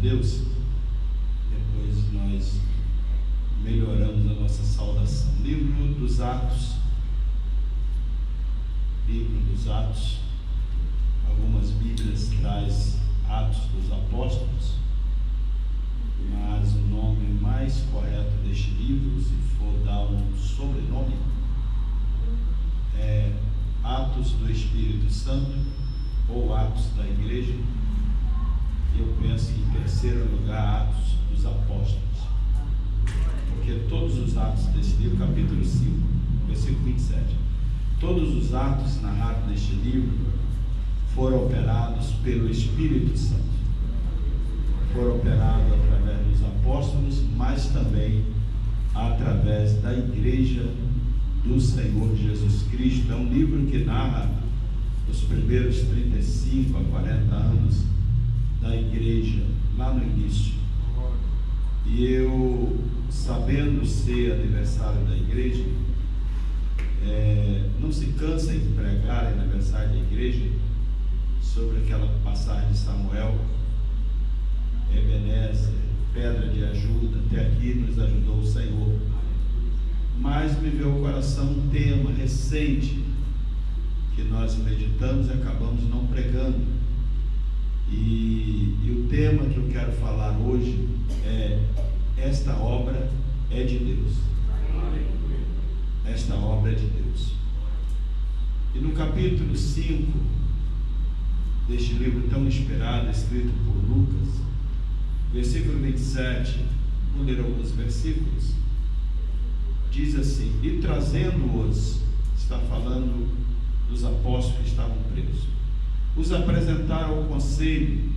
Deus. Depois nós melhoramos a nossa saudação. Livro dos Atos. Algumas Bíblias traz Atos dos Apóstolos, mas o nome mais correto deste livro, se for dar um sobrenome, é Atos do Espírito Santo ou Atos da Igreja. Eu penso em terceiro lugar Atos dos Apóstolos, porque todos os atos desse livro, capítulo 5, versículo 27, todos os atos narrados neste livro foram operados pelo Espírito Santo, foram operados através dos apóstolos, mas também através da Igreja do Senhor Jesus Cristo. É um livro que narra os primeiros 35 a 40 anos da igreja, lá no início. E eu, sabendo ser aniversário da igreja, não se cansa de pregar em aniversário da igreja sobre aquela passagem de Samuel, Ebenezer, pedra de ajuda, até aqui nos ajudou o Senhor. Mas me veio ao coração um tema recente que nós meditamos e acabamos não pregando. E o tema que eu quero falar hoje é: esta obra é de Deus. Esta obra é de Deus. E no capítulo 5 deste livro tão inspirado, escrito por Lucas, versículo 27, vou ler alguns versículos, diz assim: e trazendo-os, está falando dos apóstolos que estavam presos, os apresentaram ao conselho,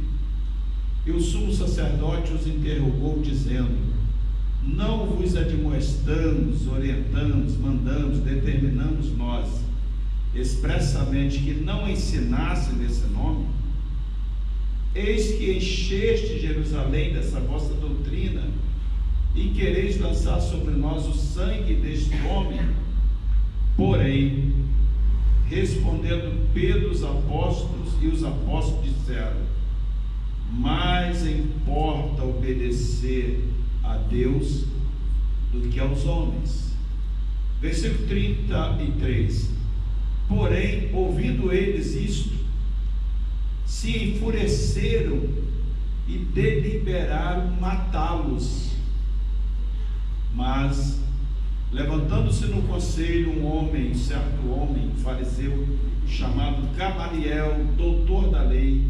e o sumo sacerdote os interrogou, dizendo: não vos admoestamos, orientamos, mandamos, determinamos nós expressamente que não ensinasse nesse nome? Eis que encheste Jerusalém dessa vossa doutrina, e quereis lançar sobre nós o sangue deste homem. Porém, respondendo Pedro os apóstolos, e os apóstolos disseram: mais importa obedecer a Deus do que aos homens. Versículo 33: porém, ouvindo eles isto, se enfureceram e deliberaram matá-los. Mas, levantando-se no conselho um certo homem, fariseu, chamado Gamaliel, doutor da lei,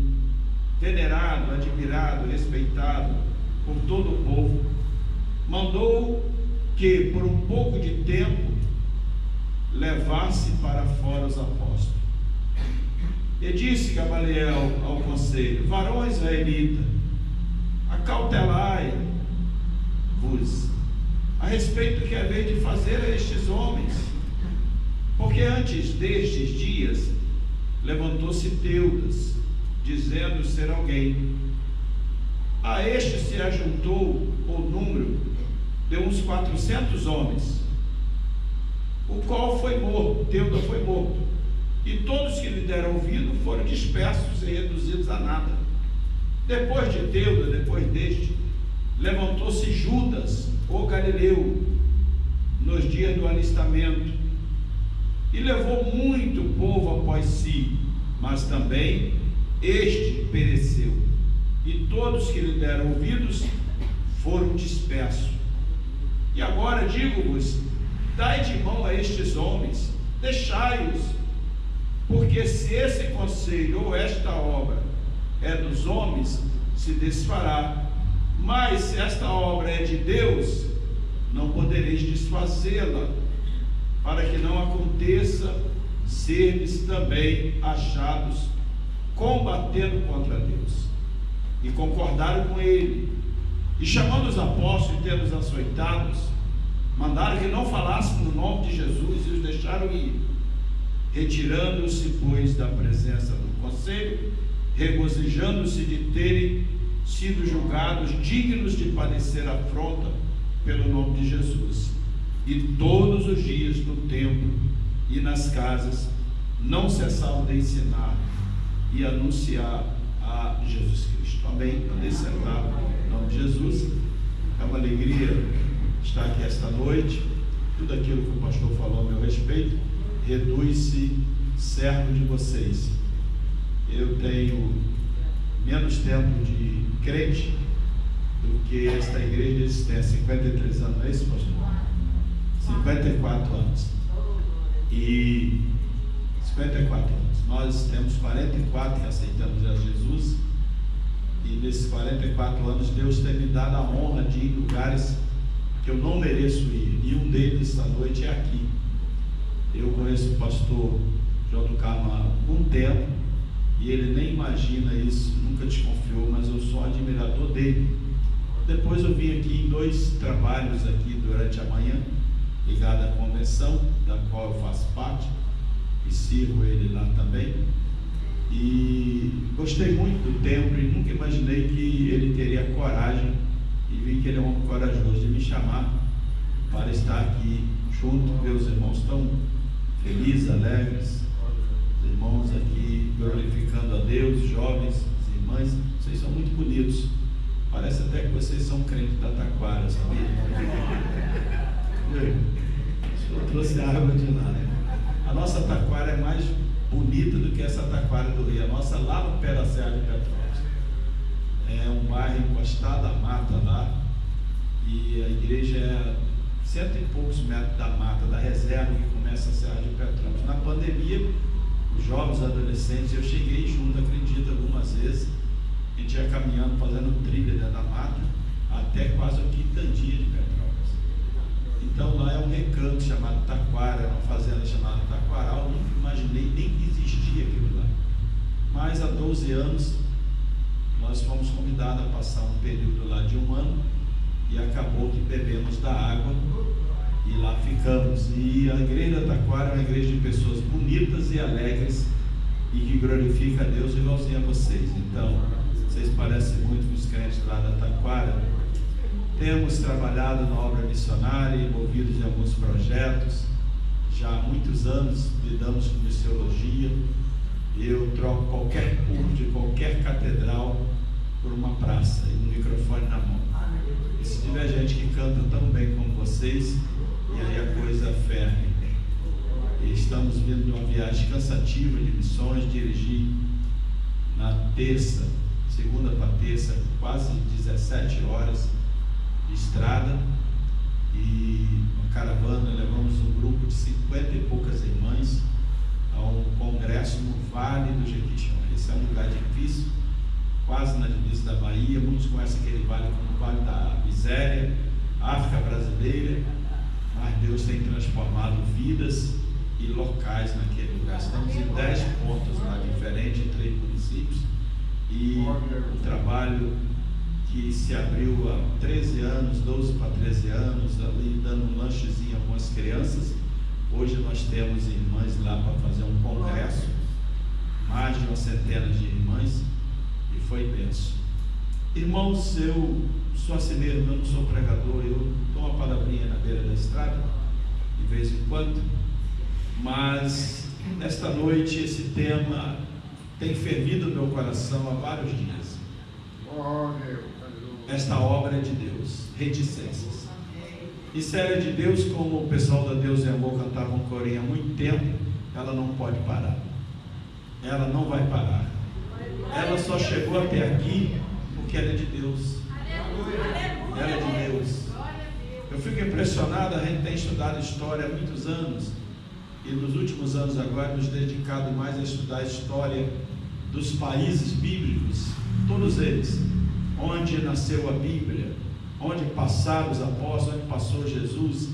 venerado, admirado, respeitado por todo o povo, mandou que, por um pouco de tempo, levasse para fora os apóstolos. E disse Gamaliel ao conselho: varão israelita, acautelai-vos a respeito do que é vez de fazer a estes homens, porque antes destes dias levantou-se Teudas, dizendo ser alguém. A este se ajuntou o número de uns 400 homens, o qual foi morto, Teudas foi morto, e todos que lhe deram ouvido foram dispersos e reduzidos a nada. Depois de Teudas, depois deste, levantou-se Judas, o Galileu, nos dias do alistamento, e levou muito povo após si, mas também este pereceu, e todos que lhe deram ouvidos foram dispersos. E agora digo-vos: dai de mão a estes homens, deixai-os, porque se esse conselho ou esta obra é dos homens, se desfará, mas se esta obra é de Deus, não podereis desfazê-la, para que não aconteça serdes também achados combatendo contra Deus. E concordaram com ele, e chamando os apóstolos e tendo-os açoitados, mandaram que não falassem no nome de Jesus, e os deixaram ir. Retirando-se, pois, da presença do conselho, regozijando-se de terem sido julgados dignos de padecer afronta pelo nome de Jesus, e todos os dias no templo e nas casas não cessavam de ensinar e anunciar a Jesus Cristo. Amém? Podem sentar em nome de Jesus. É uma alegria estar aqui esta noite. Tudo aquilo que o pastor falou a meu respeito reduz-se servo de vocês. Eu tenho menos tempo de crente do que esta igreja existente. 53 anos, não é isso, pastor? 54 anos. E 54 anos. Nós temos 44 que aceitamos a Jesus. E nesses 44 anos Deus tem me dado a honra de ir em lugares que eu não mereço ir. E um deles esta noite é aqui. Eu conheço o pastor João do Carmo há algum tempo. E ele nem imagina isso, nunca desconfiou, mas eu sou admirador dele. Depois eu vim aqui em 2 trabalhos aqui durante a manhã, ligado à convenção, da qual eu faço parte, e sirvo ele lá também. E gostei muito do templo e nunca imaginei que ele teria coragem, e vi que ele é um homem corajoso, de me chamar para estar aqui junto. Meus irmãos tão felizes, alegres, os irmãos aqui glorificando a Deus, jovens, as irmãs, vocês são muito bonitos. Parece até que vocês são crentes da Taquara, sabia? Eu trouxe água de lá, né? A nossa Taquara é mais bonita do que essa Taquara do Rio. A nossa lá no pé da Serra de Petrópolis. É um bairro encostado à mata lá. E a igreja é 100 e poucos metros da mata, da reserva que começa a Serra de Petrópolis. Na pandemia, os jovens adolescentes, eu cheguei junto, acredito, algumas vezes. A gente ia caminhando, fazendo trilha dentro da mata, até quase o Quintandia de Petrópolis. Então lá é um recanto chamado Taquara, é uma fazenda chamada Taquaral. Nunca imaginei nem que existia aquilo lá. Mas há 12 anos nós fomos convidados a passar um período lá de 1 ano, e acabou que bebemos da água e lá ficamos. E a igreja da Taquara é uma igreja de pessoas bonitas e alegres e que glorifica a Deus igualzinho a vocês. Então vocês parecem muito com os crentes lá da Taquara. Temos trabalhado na obra missionária, envolvidos em alguns projetos. Já há muitos anos lidamos com missiologia. Eu troco qualquer culto de qualquer catedral por uma praça e um microfone na mão. E se tiver gente que canta tão bem como vocês, e aí a coisa ferve. E estamos vindo de uma viagem cansativa de missões, dirigi na terça, segunda para terça, quase 17 horas de estrada, e uma caravana, levamos um grupo de 50 e poucas irmãs a um congresso no Vale do Jequitinhonha. Esse é um lugar difícil, quase na divisa da Bahia. Muitos conhecem aquele vale como o Vale da Miséria, África brasileira, mas Deus tem transformado vidas e locais naquele lugar. Estamos em 10 pontos lá diferentes, em 3 municípios, e o trabalho que se abriu há 13 anos, 12 para 13 anos, ali dando um lanchezinho a algumas crianças. Hoje nós temos irmãs lá para fazer um congresso, mais de uma centena de irmãs, e foi bênção. Irmãos, eu sou assim mesmo, eu não sou pregador, eu dou uma palavrinha na beira da estrada, de vez em quando, mas nesta noite esse tema tem fervido no meu coração há vários dias. Esta obra é de Deus, reticências. E se ela é de Deus, como o pessoal da Deus em Amor cantava um corinho há muito tempo, ela não pode parar. Ela não vai parar. Ela só chegou até aqui porque ela é de Deus. Ela é de Deus. Eu fico impressionado, a gente tem estudado história há muitos anos, e nos últimos anos agora nos dedicado mais a estudar a história dos países bíblicos, todos eles, onde nasceu a Bíblia, onde passaram os apóstolos, onde passou Jesus.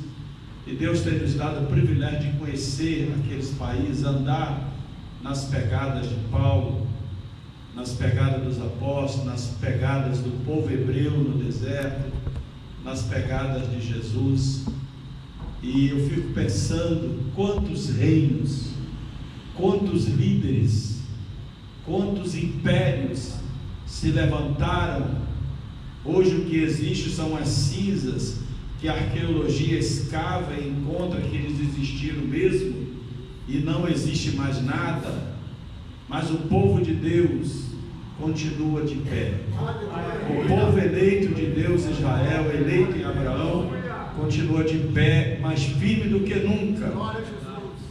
E Deus tem nos dado o privilégio de conhecer aqueles países, andar nas pegadas de Paulo, nas pegadas dos apóstolos, nas pegadas do povo hebreu no deserto, nas pegadas de Jesus. E eu fico pensando quantos reinos, quantos líderes, quantos impérios se levantaram. Hoje o que existe são as cinzas que a arqueologia escava e encontra que eles existiram mesmo, e não existe mais nada. Mas o povo de Deus, continua de pé. O povo eleito de Deus, Israel, eleito em Abraão, continua de pé, mais firme do que nunca.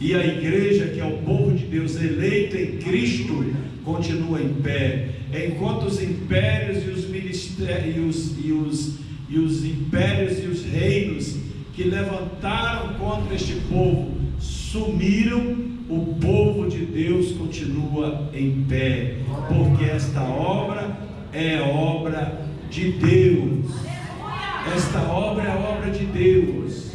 E a igreja, que é o povo de Deus eleito em Cristo, continua em pé. Enquanto os impérios e os ministérios e os impérios e os reinos que levantaram contra este povo sumiram, o povo de Deus continua em pé, porque esta obra é obra de Deus. Esta obra é obra de Deus,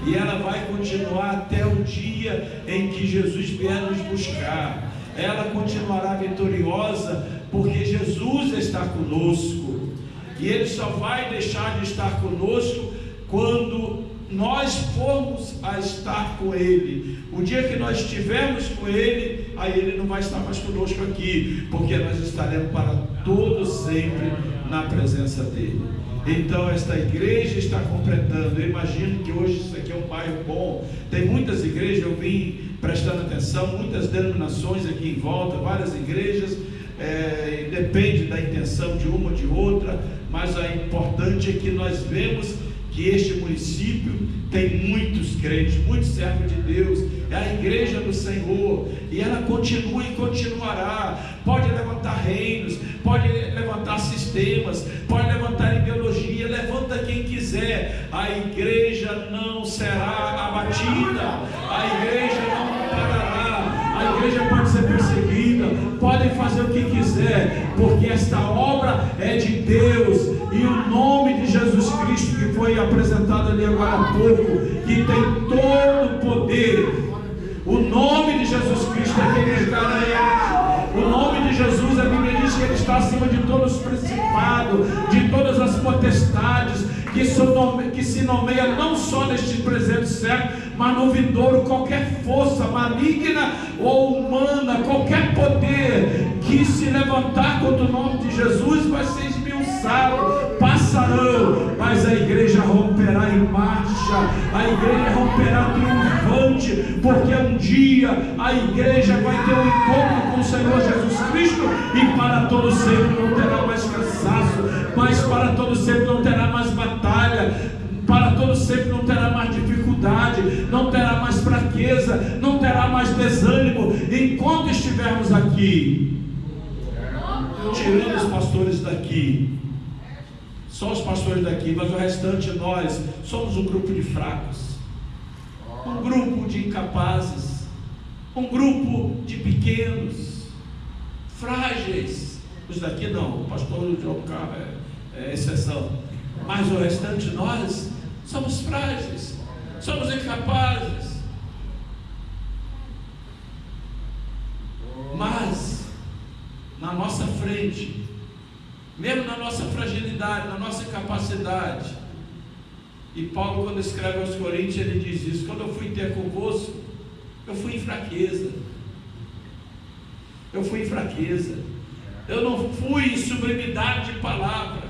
e ela vai continuar até o dia em que Jesus vier nos buscar. Ela continuará vitoriosa, porque Jesus está conosco, e Ele só vai deixar de estar conosco quando nós formos a estar com Ele. O dia que nós estivermos com Ele, aí Ele não vai estar mais conosco aqui, porque nós estaremos para todo sempre na presença dEle. Então esta igreja está completando. Eu imagino que hoje isso aqui é um bairro bom, tem muitas igrejas, eu vim prestando atenção, muitas denominações aqui em volta, várias igrejas, depende da intenção de uma ou de outra, mas o importante é que nós vemos que este município tem muitos crentes, muitos servos de Deus, é a igreja do Senhor, e ela continua e continuará. Pode levantar reinos, pode levantar sistemas, pode levantar ideologia, levanta quem quiser, a igreja não será abatida, a igreja não parará, a igreja pode ser perseguida, podem fazer o que quiser, porque esta obra é de Deus, e o nome de Jesus Cristo, que foi apresentado ali agora há pouco, que tem todo o poder, o nome de Jesus Cristo é quem nos garante. O nome de Jesus, a Bíblia diz que Ele está acima de todos os principados, de todas as potestades, que se nomeia não só neste presente século, mas no vindouro. Qualquer força maligna ou humana, qualquer poder que se levantar contra o nome de Jesus vai ser esmiuçado, passarão, mas a igreja romperá em marcha, a igreja romperá triunfante, porque um dia a igreja vai ter um encontro com o Senhor Jesus Cristo, e para todo sempre não terá mais cansaço, mas para todo sempre não terá mais batalha, para todo sempre não terá mais dificuldade, não terá mais fraqueza, não terá mais desânimo, enquanto estivermos aqui. Tirando os pastores daqui, só os pastores daqui, mas o restante nós somos um grupo de fracos, um grupo de incapazes, um grupo de pequenos, frágeis. Os daqui não, o pastor João Carlos é exceção, mas o restante nós somos frágeis, somos incapazes. Mas na nossa frente, mesmo na nossa fragilidade, na nossa incapacidade, e Paulo, quando escreve aos Coríntios, ele diz isso: quando eu fui ter convosco, eu fui em fraqueza, eu não fui em sublimidade de palavra.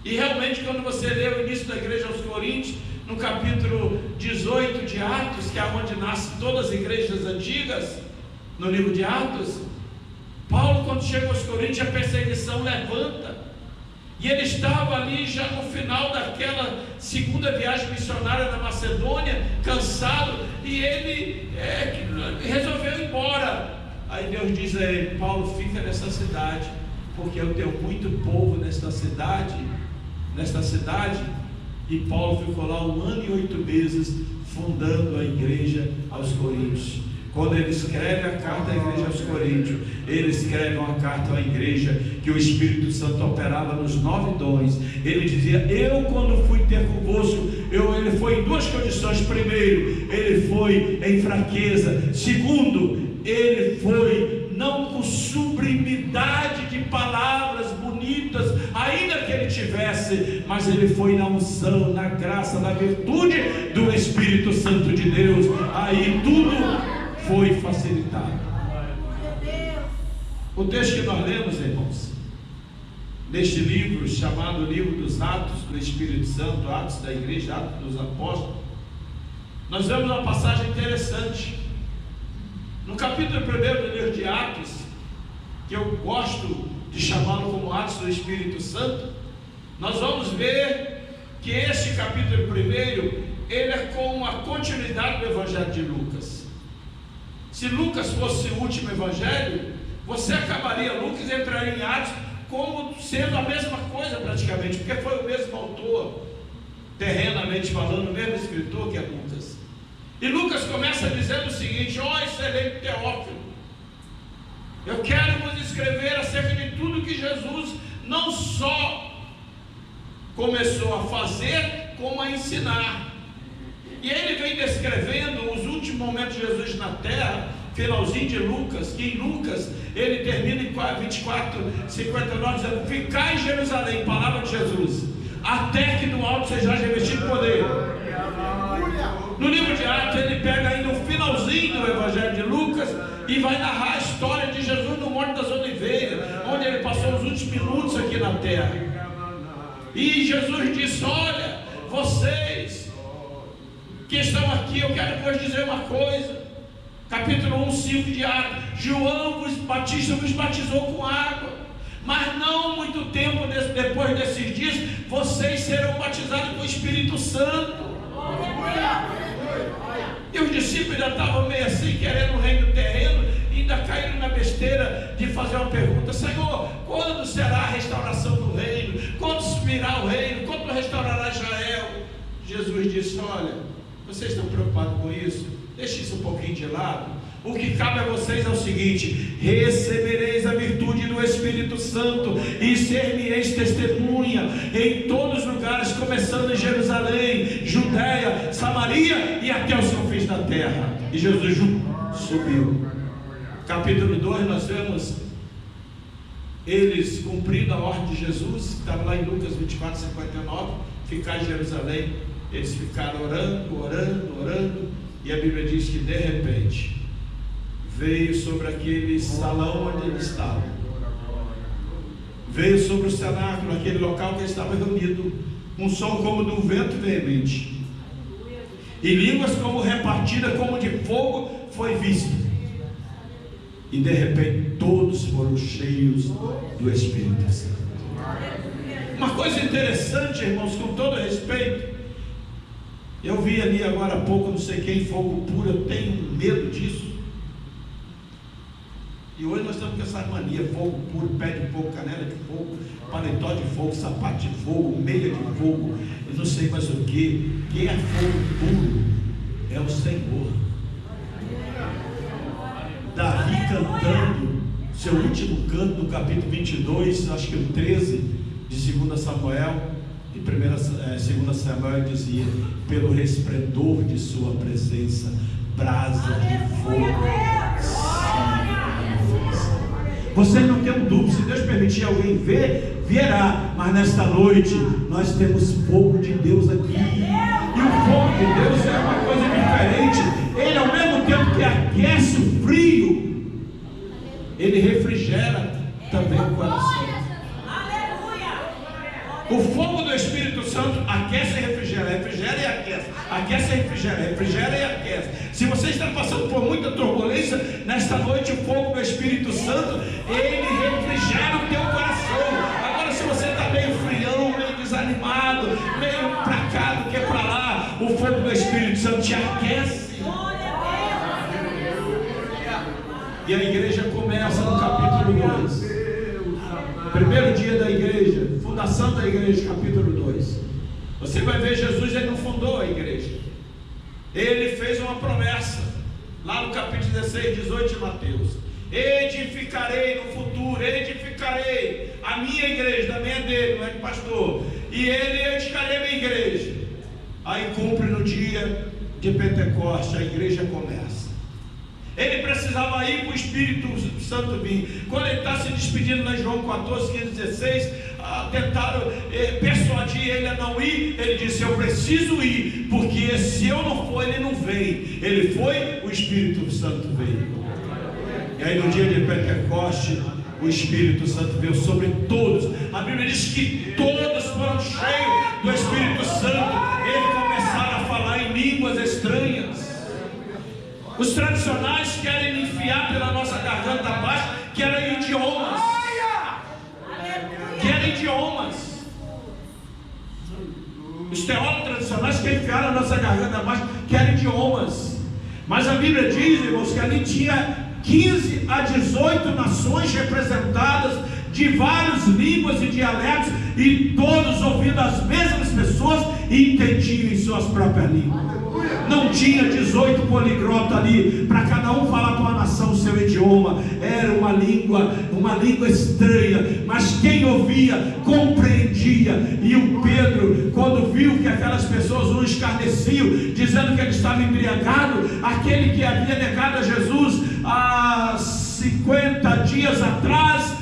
E realmente, quando você lê o início da igreja aos Coríntios, no capítulo 18 de Atos, que é onde nascem todas as igrejas antigas, no livro de Atos, Paulo, quando chega aos Coríntios, a perseguição levanta, e ele estava ali já no final daquela segunda viagem missionária da Macedônia, cansado, e ele resolveu ir embora. Aí Deus diz a ele: Paulo, fica nessa cidade, porque eu tenho muito povo nesta cidade. E Paulo ficou lá 1 ano e 8 meses fundando a igreja aos Coríntios. Quando ele escreve a carta à igreja aos Coríntios, ele escreve uma carta à igreja que o Espírito Santo operava nos 9 dons. Ele dizia: eu, quando fui ter convosco, ele foi em 2 condições. Primeiro, ele foi em fraqueza. Segundo, ele foi não com sublimidade de palavras bonitas, ainda que ele tivesse, mas ele foi na unção, na graça, na virtude do Espírito Santo de Deus. Aí tudo foi facilitado. O texto que nós lemos, irmãos, neste livro chamado Livro dos Atos do Espírito Santo, Atos da Igreja, Atos dos Apóstolos, nós vemos uma passagem interessante. No capítulo 1 do livro de Atos, que eu gosto de chamá-lo como Atos do Espírito Santo, nós vamos ver que este capítulo 1, ele é como a continuidade do Evangelho de Lucas. Se Lucas fosse o último Evangelho, você acabaria Lucas e entraria em Atos como sendo a mesma coisa praticamente, porque foi o mesmo autor, terrenamente falando, o mesmo escritor que é Lucas. E Lucas começa dizendo o seguinte: ó excelente Teófilo, eu quero vos escrever acerca de tudo que Jesus não só começou a fazer, como a ensinar. E ele vem descrevendo os últimos momentos de Jesus na terra, finalzinho de Lucas, que em Lucas ele termina em 24:59, dizendo: ficai em Jerusalém, palavra de Jesus, até que do alto seja revestido poder. No livro de Atos ele pega ainda o finalzinho do Evangelho de Lucas e vai narrar a história de Jesus no Monte das Oliveiras, onde ele passou os últimos minutos aqui na terra. E Jesus disse: olha, vocês que estão aqui, eu quero vos dizer uma coisa. Capítulo 1:5 de Atos: João Batista vos batizou com água, mas não muito tempo depois desses dias, vocês serão batizados com o Espírito Santo. E os discípulos já estavam meio assim, querendo o reino terreno, e ainda caíram na besteira de fazer uma pergunta: Senhor, quando será a restauração do reino? Quando virá o reino? Quando restaurará Israel? Jesus disse: olha, vocês estão preocupados com isso? Deixe isso um pouquinho de lado. O que cabe a vocês é o seguinte: recebereis a virtude do Espírito Santo e ser-me-eis testemunha em todos os lugares, começando em Jerusalém, Judeia, Samaria e até os confins da terra. E Jesus subiu. Capítulo 2, nós vemos eles cumprindo a ordem de Jesus, que estava lá em Lucas 24:59, ficar em Jerusalém. Eles ficaram orando, e a Bíblia diz que de repente veio sobre aquele salão onde eles estavam, veio sobre o cenáculo, aquele local que eles estavam reunidos, um som como do vento veemente, e línguas como repartidas como de fogo foi visto, e de repente todos foram cheios do Espírito Santo. Uma coisa interessante, irmãos, com todo respeito, eu vi ali agora há pouco, não sei quem, fogo puro, eu tenho medo disso. E hoje nós estamos com essa mania: fogo puro, pé de fogo, canela de fogo, paletó de fogo, sapato de fogo, meia de fogo, eu não sei mais o que. Quem é fogo puro é o Senhor. Davi cantando seu último canto no capítulo 22, acho que o 13 de 2 Samuel, e 2 Samuel dizia: pelo resplendor de sua presença, brasa de fogo. Vocês não têm dúvida, se Deus permitir alguém ver, verá. Mas nesta noite nós temos fogo de Deus aqui. E o fogo de Deus é uma coisa diferente. Ele, ao mesmo tempo que aquece o frio, ele refrigera também o coração. O fogo do Espírito Santo aquece e refrigera, refrigera e aquece, aquece e refrigera, refrigera e aquece. Se você está passando por muita turbulência, nesta noite o fogo do Espírito Santo, ele refrigera o teu coração. Agora, se você está meio frião, meio desanimado, meio para cá do que para lá, o fogo do Espírito Santo te aquece. E a igreja começa no capítulo 2. Primeiro dia da igreja, fundação da igreja, capítulo 2. Você vai ver, Jesus, ele não fundou a igreja. Ele fez uma promessa, lá no capítulo 16, 18 de Mateus: edificarei no futuro, edificarei a minha igreja, da minha dele, não é de pastor, e ele edificarei a minha igreja. Aí cumpre no dia de Pentecoste, a igreja começa. Ele precisava ir para o Espírito Santo vir. Quando ele está se despedindo lá em João 14, 15, 16, tentaram persuadir ele a não ir. Ele disse: eu preciso ir, porque se eu não for, ele não vem. Ele foi, o Espírito Santo veio. E aí no dia de Pentecoste, o Espírito Santo veio sobre todos. A Bíblia diz que todos foram cheios do Espírito Santo. Eles começaram a falar em línguas estranhas. Os tradicionais querem enfiar pela nossa garganta abaixo que eram idiomas. os teólogos tradicionais que enfiaram a nossa garganta abaixo, que eram idiomas. Mas a Bíblia diz, irmãos, que ali tinha 15 a 18 nações representadas, de várias línguas e dialetos, e todos ouvindo as mesmas pessoas e entendiam em suas próprias línguas. Não tinha 18 poliglotas ali para cada um falar para uma nação o seu idioma. Era uma língua estranha, mas quem ouvia compreendia. E o Pedro, quando viu que aquelas pessoas o escarneciam, dizendo que ele estava embriagado, aquele que havia negado a Jesus há 50 dias atrás,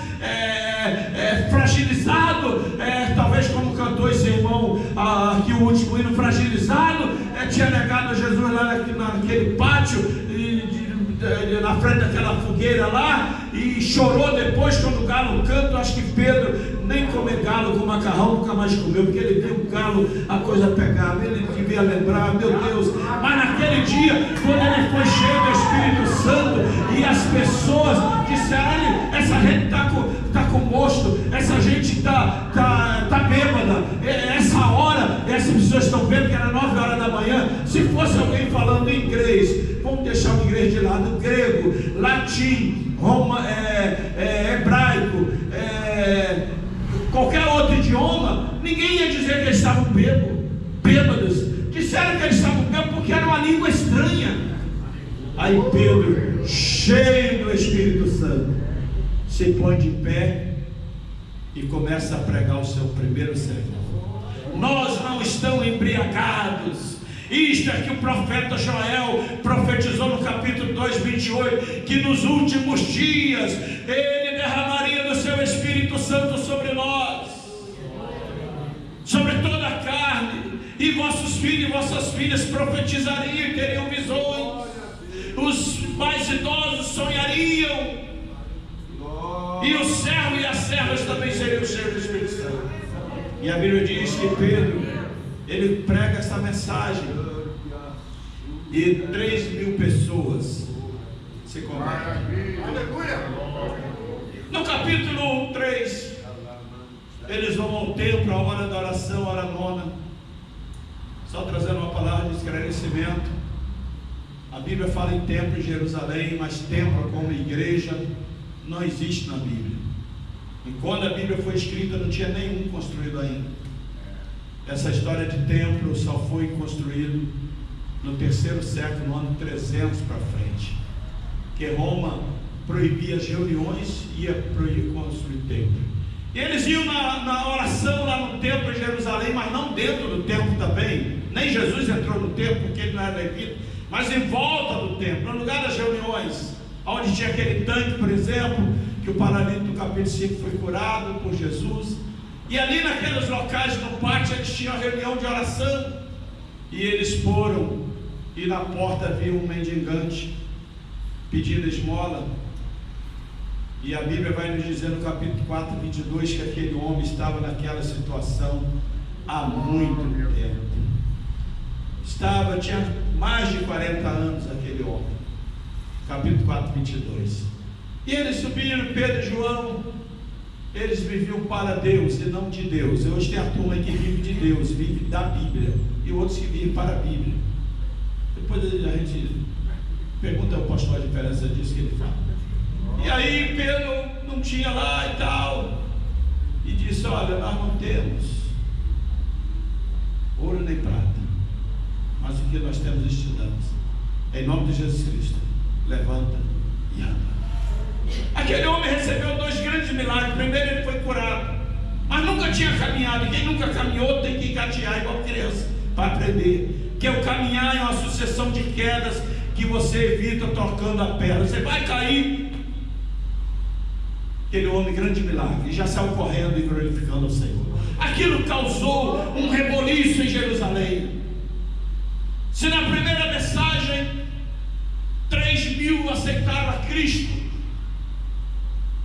fragilizado, talvez como cantou esse irmão aqui, o último hino, fragilizado, tinha negado a Jesus lá naquele pátio, na frente daquela fogueira lá, e chorou depois quando o galo canta. Acho que Pedro nem comer galo com macarrão nunca mais comeu, porque ele viu o galo, a coisa pegava, ele devia lembrar, meu Deus. Mas naquele dia, quando ele foi cheio do Espírito Santo, e as pessoas disseram: essa gente está com mosto, essa gente está bêbada, essa hora, essas pessoas estão bêbadas, que era 9 horas da manhã. Se fosse alguém falando em inglês, vamos deixar o inglês de lado, grego, latim, hebraico, qualquer outro idioma, ninguém ia dizer que eles estavam bêbados. Disseram que eles estavam bêbados porque era uma língua estranha. Aí Pedro, cheio do Espírito Santo, se põe de pé e começa a pregar o seu primeiro sermão. Nós não estamos embriagados. Isto é que o profeta Joel profetizou no capítulo 2, 28, que nos últimos dias ele derramaria do seu Espírito Santo sobre nós, sobre toda a carne, e vossos filhos e vossas filhas profetizariam e teriam visões, os mais idosos sonhariam, e os servos e as servas também seriam cheios do Espírito Santo. E a Bíblia diz que Pedro, ele prega essa mensagem, e 3.000 pessoas se convertem. No capítulo 3, eles vão ao templo, a hora da oração, a hora nona. Só trazendo uma palavra de esclarecimento. A Bíblia fala em templo em Jerusalém, mas templo como igreja não existe na Bíblia. E quando a Bíblia foi escrita, não tinha nenhum construído ainda. Essa história de templo só foi construído no 3º século, no ano 300 para frente, que Roma proibia as reuniões e ia proibir construir templo. E eles iam na oração lá no templo em Jerusalém, mas não dentro do templo também. Nem Jesus entrou no templo, porque ele não era levita, mas em volta do templo, no lugar das reuniões, onde tinha aquele tanque, por exemplo, que o paralítico do capítulo 5 foi curado por Jesus. E ali naqueles locais, no pátio, eles tinham a reunião de oração. E eles foram, e na porta havia um mendigante pedindo esmola. E a Bíblia vai nos dizer no capítulo 4, 22, que aquele homem estava naquela situação há muito tempo. Tinha mais de 40 anos aquele homem. Capítulo 4, 22. E eles subiram, Pedro e João, eles viviam para Deus e não de Deus. Hoje tem a turma que vive de Deus, vive da Bíblia, e outros que vivem para a Bíblia. Depois a gente pergunta ao pastor a diferença disso que ele fala. E aí Pedro não tinha lá e tal, e disse: olha, nós não temos ouro nem prata, mas o que nós temos estudamos. Em nome de Jesus Cristo, levanta e anda. Aquele homem recebeu 2 grandes milagres. Primeiro, ele foi curado, mas nunca tinha caminhado. E quem nunca caminhou tem que engatear igual criança para aprender. Porque o caminhar é uma sucessão de quedas que você evita tocando a perna. Você vai cair. Aquele homem, grande milagre, e já saiu correndo e glorificando ao Senhor. Aquilo causou um reboliço em Jerusalém. Se na primeira mensagem 3.000 aceitaram a Cristo,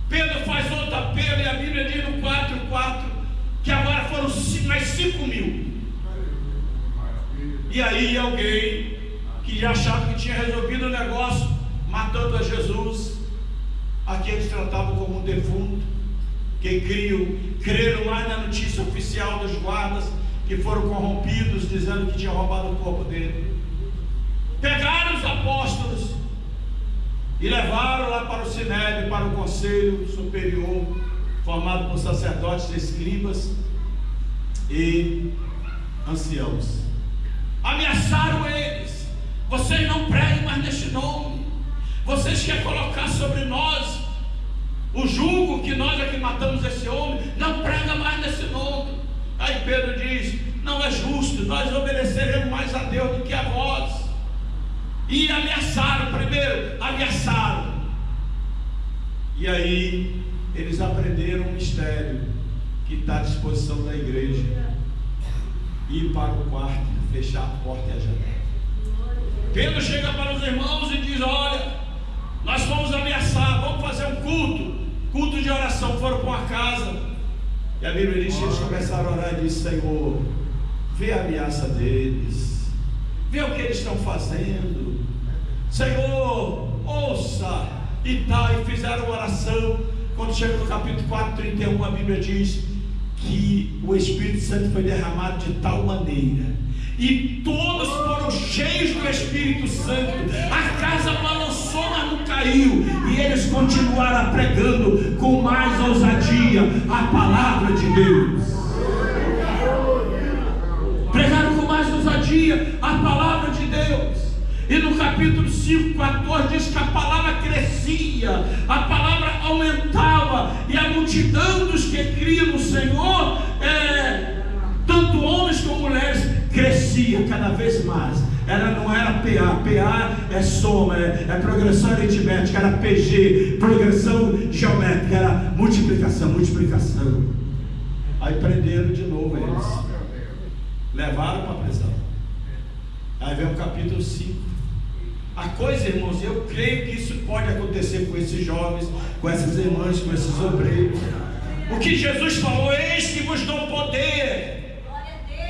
Pedro faz outro apelo, e a Bíblia diz no 4:4 que agora foram mais 5.000. E aí alguém que já achava que tinha resolvido o negócio, matando a Jesus, aqui eles tratavam como um defunto. Quem creram mais na notícia oficial dos guardas, que foram corrompidos, dizendo que tinha roubado o corpo dele. Pegaram os apóstolos e levaram lá para o Sinédrio, para o conselho superior, formado por sacerdotes, escribas e anciãos. Ameaçaram eles: vocês não preguem mais neste nome, vocês querem colocar sobre nós o jugo que nós é que matamos esse homem, não prega mais nesse nome. Aí Pedro diz: não é justo, nós obedeceremos mais a Deus do que a vós. E ameaçaram, primeiro ameaçaram, e aí eles aprenderam um mistério que está à disposição da igreja: ir para o quarto, fechar a porta e a janela. Pedro chega para os irmãos e diz: olha, nós fomos ameaçar, vamos fazer um culto de oração. Foram para uma casa, e a Bíblia diz que eles começaram a orar e disse: Senhor, vê a ameaça deles, vê o que eles estão fazendo, Senhor, ouça. E tal, e fizeram oração. Quando chega no capítulo 4, 31, a Bíblia diz que o Espírito Santo foi derramado de tal maneira, e todos foram cheios do Espírito Santo. A casa balançou, mas não caiu, e eles continuaram pregando com mais ousadia a palavra de Deus. Pregaram com mais ousadia a palavra de Deus. E no capítulo 5, 14 diz que a palavra crescia, a palavra aumentava, e a multidão dos que criam no Senhor, tanto homens como mulheres, crescia cada vez mais. Não era PA é soma, é progressão aritmética, era PG, progressão geométrica, era multiplicação. Aí prenderam de novo eles, levaram para a prisão. Aí vem o capítulo 5. A coisa, irmãos, eu creio que isso pode acontecer com esses jovens, com essas irmãs, com esses obreiros. O que Jesus falou: eis que vos dou poder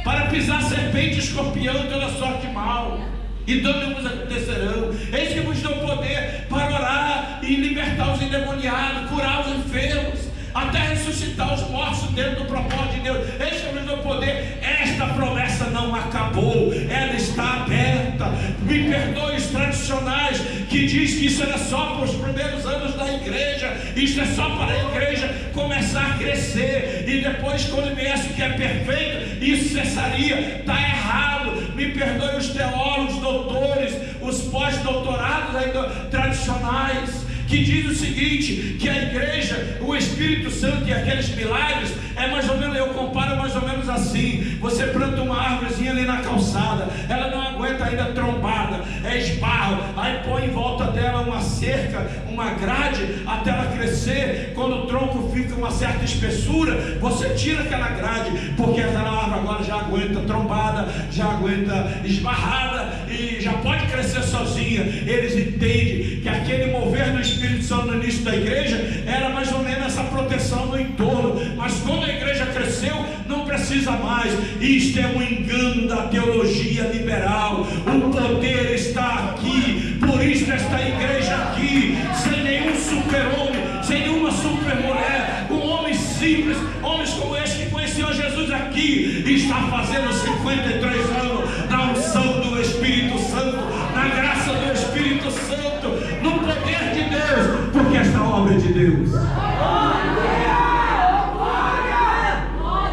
para pisar serpente e escorpião e toda sorte de mal, e dano vos acontecerão. Eis que vos dou poder para orar e libertar os endemoniados, curar os enfermos, até ressuscitar os mortos dentro do propósito de Deus. Eis que vos dou poder. Esta promessa não acabou, ela está aberta. Me perdoe os tradicionais que diz que isso era só para os primeiros anos da igreja, isso é só para a igreja começar a crescer, e depois, quando viesse o que é perfeito, isso cessaria. Está errado. Me perdoe os teólogos, doutores, os pós-doutorados ainda tradicionais, que diz o seguinte, que a igreja, o Espírito Santo e aqueles milagres é mais ou menos, eu comparo mais ou menos assim: você planta uma árvorezinha ali na calçada, ela não aguenta ainda trombada, é esbarro, aí põe em volta dela uma cerca, uma grade, até ela crescer. Quando o tronco fica uma certa espessura, você tira aquela grade, porque aquela árvore agora já aguenta trombada, já aguenta esbarrada, e já pode crescer sozinha. Eles entendem que aquele mover do Espírito Santo no início da igreja era mais ou menos essa proteção no entorno, mas quando a igreja cresceu, não precisa mais. Isto é um engano da teologia liberal. O poder está aqui, por isso esta igreja aqui, sem nenhum super-homem, sem nenhuma super-mulher, com homens simples, homens como este que conheciam Jesus aqui, está fazendo 53 anos na unção do Espírito Santo, na graça do Espírito Santo, no poder de Deus, porque esta obra é de Deus.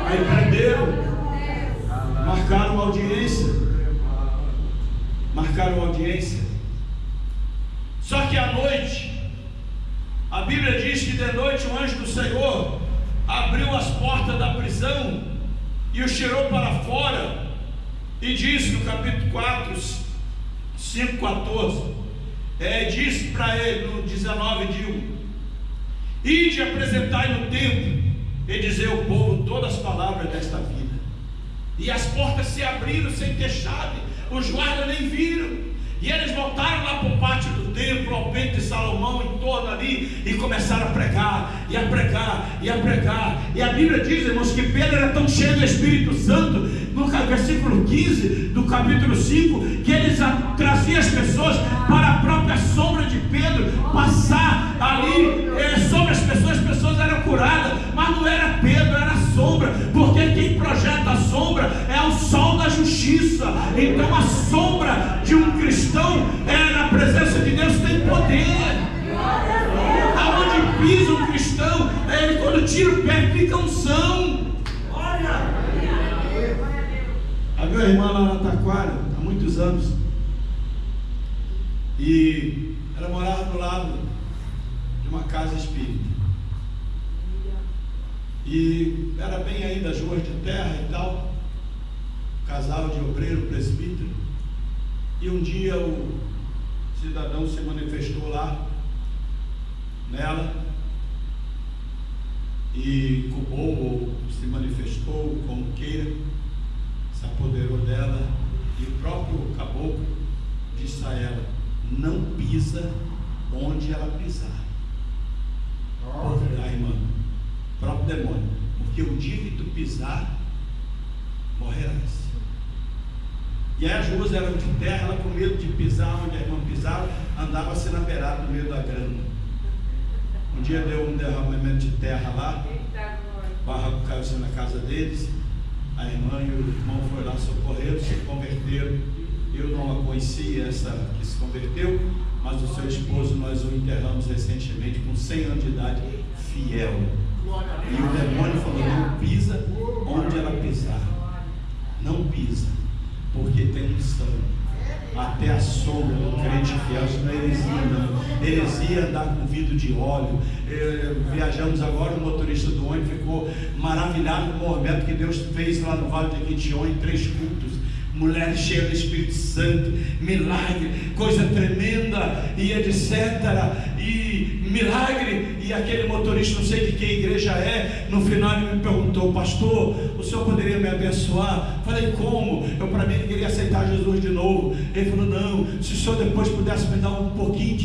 Aí prenderam, marcaram audiência. Só que à noite, a Bíblia diz que de noite um anjo do Senhor abriu as portas da prisão e os tirou para fora, e diz no capítulo 4, 5:14, disse para ele no 19:1: ide apresentai no templo e dizer ao povo todas as palavras desta vida. E as portas se abriram sem ter chave, os guardas nem viram, e eles voltaram lá para o pátio do templo, ao peito de Salomão, em torno ali, e começaram a pregar, e a pregar, e a pregar. E a Bíblia diz, irmãos, que Pedro era tão cheio do Espírito Santo, no versículo 15 do capítulo 5, que eles traziam as pessoas para a própria sombra de Pedro, passar ali sobre as pessoas eram curadas, mas não era Pedro, era a sombra, porque quem projeta a sombra é Então a sombra de um cristão na presença de Deus tem poder. Aonde pisa um cristão, ele quando tira o pé fica unção. Havia uma irmã lá na Taquara, há muitos anos, e ela morava do lado de uma casa espírita, e era bem aí das ruas de terra e tal, casal de obreiro presbítero, e um dia o cidadão se manifestou lá nela, e culpou ou se manifestou, como queira, se apoderou dela, e o próprio caboclo disse a ela: não pisa onde ela pisar. A irmã, próprio demônio, porque o dia que tu pisar, morrerás. E aí as ruas eram de terra, ela com medo de pisar onde a irmã pisava, andava-se na beirada no meio da grama. Um dia deu um derramamento de terra lá, o barraco caiu na casa deles, a irmã e o irmão foram lá, socorreram, se converteram. Eu não a conhecia, essa que se converteu, mas o seu esposo nós o enterramos recentemente com 100 anos de idade, fiel. E o demônio falou: não pisa onde ela pisar, não pisa, porque tem unção. Até a sombra do crente fiel, isso não é heresia, não. Heresia andar com vidro de óleo. Viajamos agora, o motorista do ônibus ficou maravilhado com o movimento que Deus fez lá no Vale de Jequitinhonha, em 3 cultos. Mulheres cheias do Espírito Santo, milagre, coisa tremenda, e etc. E milagre. E aquele motorista, não sei de que igreja é, no final ele me perguntou: pastor, o senhor poderia me abençoar? Falei: como? Eu, para mim, queria aceitar Jesus de novo. Ele falou: não, se o senhor depois pudesse me dar um pouquinho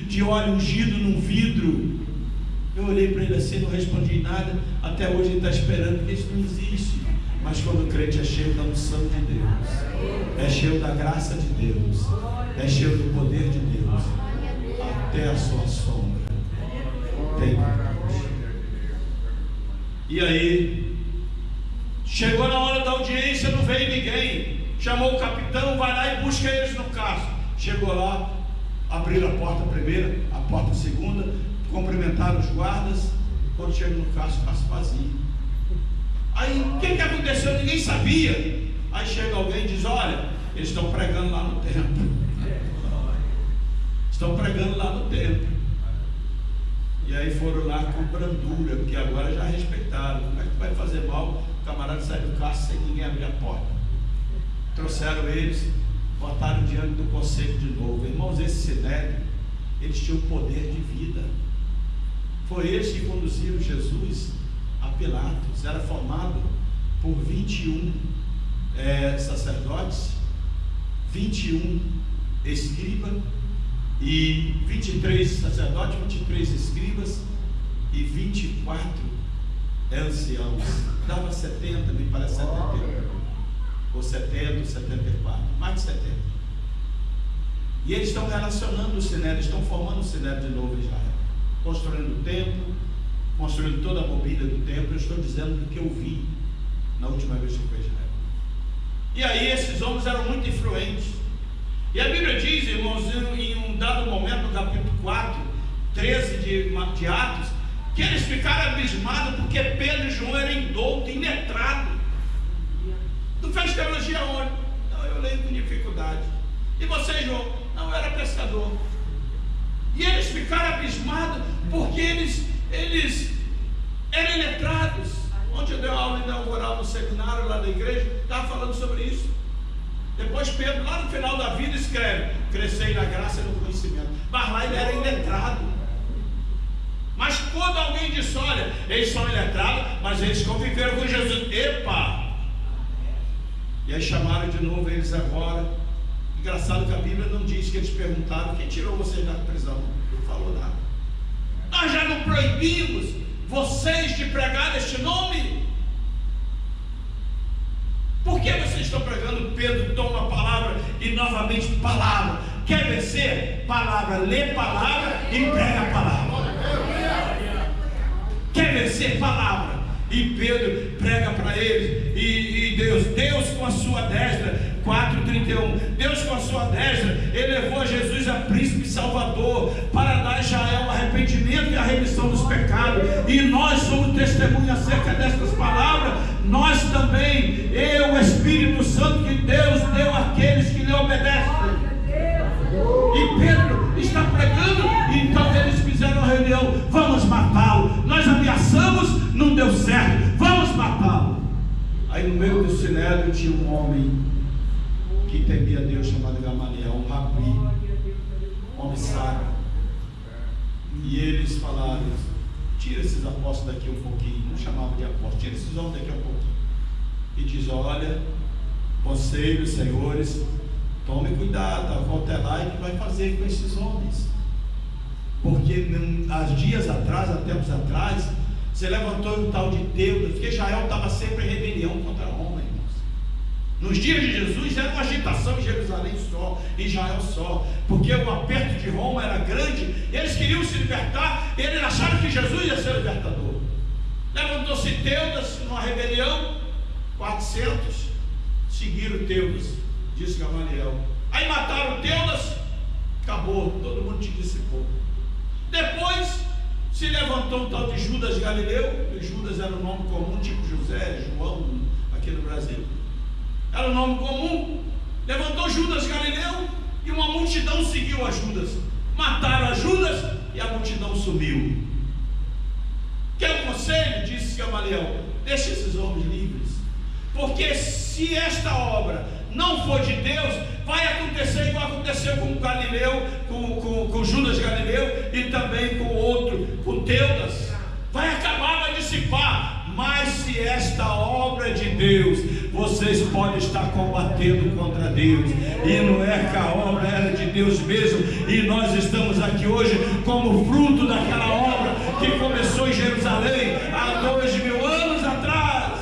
de óleo ungido num vidro. Eu olhei para ele assim, não respondi nada. Até hoje ele está esperando, porque isso não existe. Mas quando o crente é cheio da unção de Deus, é cheio da graça de Deus, é cheio do poder de Deus, até a sua sombra tem. E aí, chegou na hora da audiência, não veio ninguém. Chamou o capitão, vai lá e busca eles no carro. Chegou lá, abriram a porta primeira, a porta segunda, cumprimentaram os guardas. Quando chegou no carro vazio. Aí o que aconteceu? Ninguém sabia. Aí chega alguém e diz: olha, eles estão pregando lá no templo. Estão pregando lá no templo. E aí foram lá com brandura, porque agora já respeitaram. Como é que tu vai fazer mal? O camarada sai do carro sem ninguém abrir a porta. Trouxeram eles, botaram diante do conselho de novo. Irmãos, esse sinédrio, eles tinham poder de vida. Foi eles que conduziram Jesus a Pilatos. Era formado por 21 sacerdotes, 21 escribas, e 23 sacerdotes, 23 escribas e 24 anciãos. Dava 70, me parece 71, ou 70, ou 74, mais de 70. E eles estão relacionando o sinédrio, estão formando o sinédrio de novo em Israel, construindo o templo, construindo toda a mobília do templo. Eu estou dizendo do que eu vi na última vez que fui a Israel. E aí esses homens eram muito influentes. E a Bíblia diz, irmãos, em um dado momento, no capítulo 4, 13 de Atos, que eles ficaram abismados porque Pedro e João eram indoutos, iletrados. Tu fez teologia onde? Não, eu leio com dificuldade. E você, João? Não, eu era pescador. E eles ficaram abismados porque eles eram iletrados. Ontem eu dei uma aula inaugural no seminário lá da igreja, estava falando sobre isso. Depois Pedro, lá no final da vida, escreve: crescei na graça e no conhecimento. Mas lá ele era iletrado. Mas quando alguém disse: olha, eles são iletrados, mas eles conviveram com Jesus. Epa! E aí chamaram de novo eles agora. Engraçado que a Bíblia não diz que eles perguntaram: quem tirou vocês da prisão? Não falou nada. Nós já não proibimos vocês de pregar este nome? Por que vocês estão pregando? Pedro toma a palavra e novamente palavra. Quer vencer? Palavra. Lê palavra e prega a palavra. Quer vencer? Palavra. E Pedro prega para eles. E Deus com a sua destra 4:31. Deus, com a sua destra, elevou a Jesus a príncipe e salvador, para dar a Israel o arrependimento e a remissão dos pecados. E nós somos testemunhas acerca destas palavras. Nós também, o Espírito Santo que Deus deu àqueles que lhe obedecem. E Pedro está pregando, e então eles fizeram uma reunião: vamos matá-lo. Nós ameaçamos, não deu certo, vamos matá-lo. Aí no meio do sinédrio tinha um homem que temia Deus, chamado Gamaliel, um rabi, um homem sábio. E eles falaram: tira esses apóstolos daqui um pouquinho. Não chamavam de apóstolos, tira esses homens daqui um pouquinho. E diz: olha, conselhos, senhores, tome cuidado, volte lá e o que vai fazer com esses homens? Porque há dias atrás, há tempos atrás, você levantou um tal de Deus, porque Israel estava sempre em rebelião contra Roma, irmãos. Nos dias de Jesus era uma agitação em Jerusalém só, em Israel só, porque o aperto de Roma era grande, eles queriam se libertar, eles acharam que Jesus ia ser libertador. Levantou-se Teudas numa rebelião, 400 seguiram Teudas, disse Gamaliel. Aí mataram Teudas, acabou, todo mundo te dissipou. Depois se levantou um tal de Judas Galileu, e Judas era um nome comum, tipo José, João, aqui no Brasil. Era um nome comum. Levantou Judas Galileu e uma multidão seguiu a Judas. Mataram a Judas e a multidão sumiu. Quer um conselho? Disse Gamaliel: deixe esses homens livres, porque se esta obra não for de Deus, vai acontecer igual aconteceu com Galileu, com Judas Galileu, e também com o outro, com Teudas. Vai acabar, vai dissipar. Mas se esta obra é de Deus, vocês podem estar combatendo contra Deus, e não é que a obra era de Deus mesmo, e nós estamos aqui hoje como fruto daquela obra que começou em Jerusalém há 2000 anos atrás.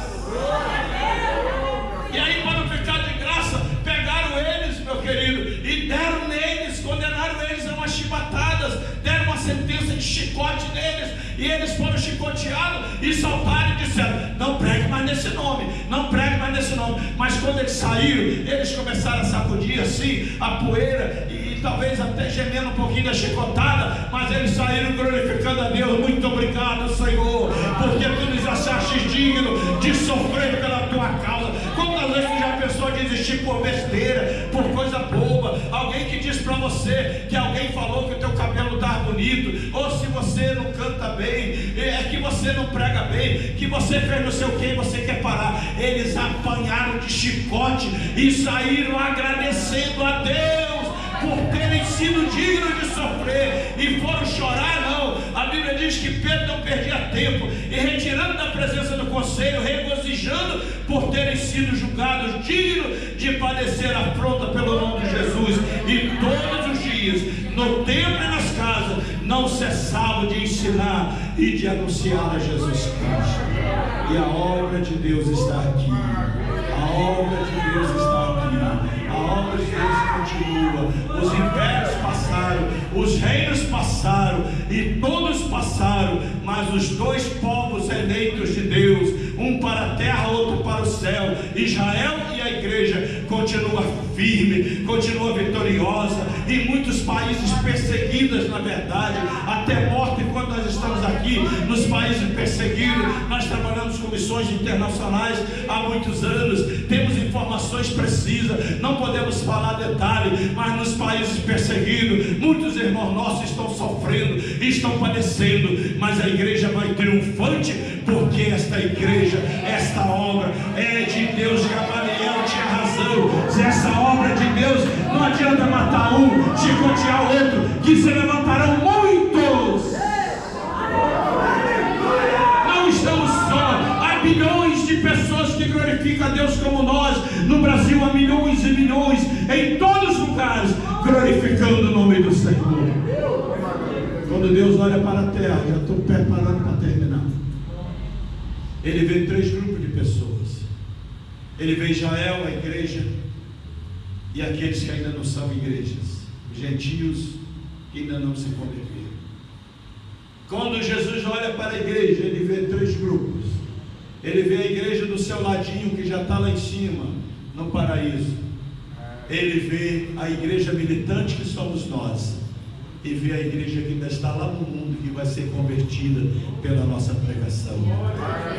E aí, para não ficar de graça, pegaram eles, meu querido, e deram neles, condenaram eles a umas chibatadas, deram uma sentença de chicote neles, e eles foram chicoteados e saltaram e disseram: não pregue mais nesse nome, não pregue mais nesse nome. Mas quando eles saíram, eles começaram a sacudir assim a poeira, e talvez até gemendo um pouquinho da chicotada, mas eles saíram glorificando a Deus: muito obrigado, Senhor, porque tu nos achaste digno de sofrer pela tua causa. Quantas vezes tu já pensou em desistir por besteira, por coisa boba? Alguém que diz para você que alguém falou que o teu cabelo está bonito, ou se você não canta bem, é que você não prega bem, que você fez não sei o que e você quer parar. Eles apanharam de chicote e saíram agradecendo a Deus por terem sido dignos de sofrer, e foram chorar. Não, a Bíblia diz que Pedro não perdia tempo, e retirando da presença do conselho, regozijando por terem sido julgados dignos de padecer afronta pelo nome de Jesus. E todos os dias, no templo e nas casas, não cessavam de ensinar e de anunciar a Jesus Cristo. E a obra de Deus está aqui, a obra de Deus está aqui, a obra de Deus continua. Os impérios passaram, os reinos passaram, e todos passaram, mas os dois povos eleitos de Deus, um para a terra, outro para o céu, Israel e a igreja, continua firme, continua vitoriosa. Em muitos países perseguidos, na verdade, até morte. Enquanto nós estamos aqui nos países perseguidos, nós trabalhamos com missões internacionais há muitos anos, temos informações precisas, não podemos falar detalhe, mas nos países perseguidos, muitos irmãos nossos estão sofrendo, estão padecendo, mas a igreja vai triunfante, porque esta igreja, esta obra é de Deus. Gamaliel tinha razão. Se essa obra é de Deus, não adianta matar um, chicotear o outro, que se levantarão muitos. Não estamos só, há bilhões de pessoas que glorificam a Deus como nós. No Brasil há milhões e milhões, em todos os lugares, glorificando o nome do Senhor. Quando Deus olha para a terra, já estou preparando para terminar, Ele vê 3 grupos de pessoas. Ele vê Israel, a igreja, e aqueles que ainda não são igrejas, gentios que ainda não se converteram. Quando Jesus olha para a igreja, Ele vê 3 grupos. Ele vê a igreja do seu ladinho, que já está lá em cima, no paraíso. Ele vê a igreja militante que somos nós, e vê a igreja que ainda está lá no mundo, que vai ser convertida pela nossa pregação.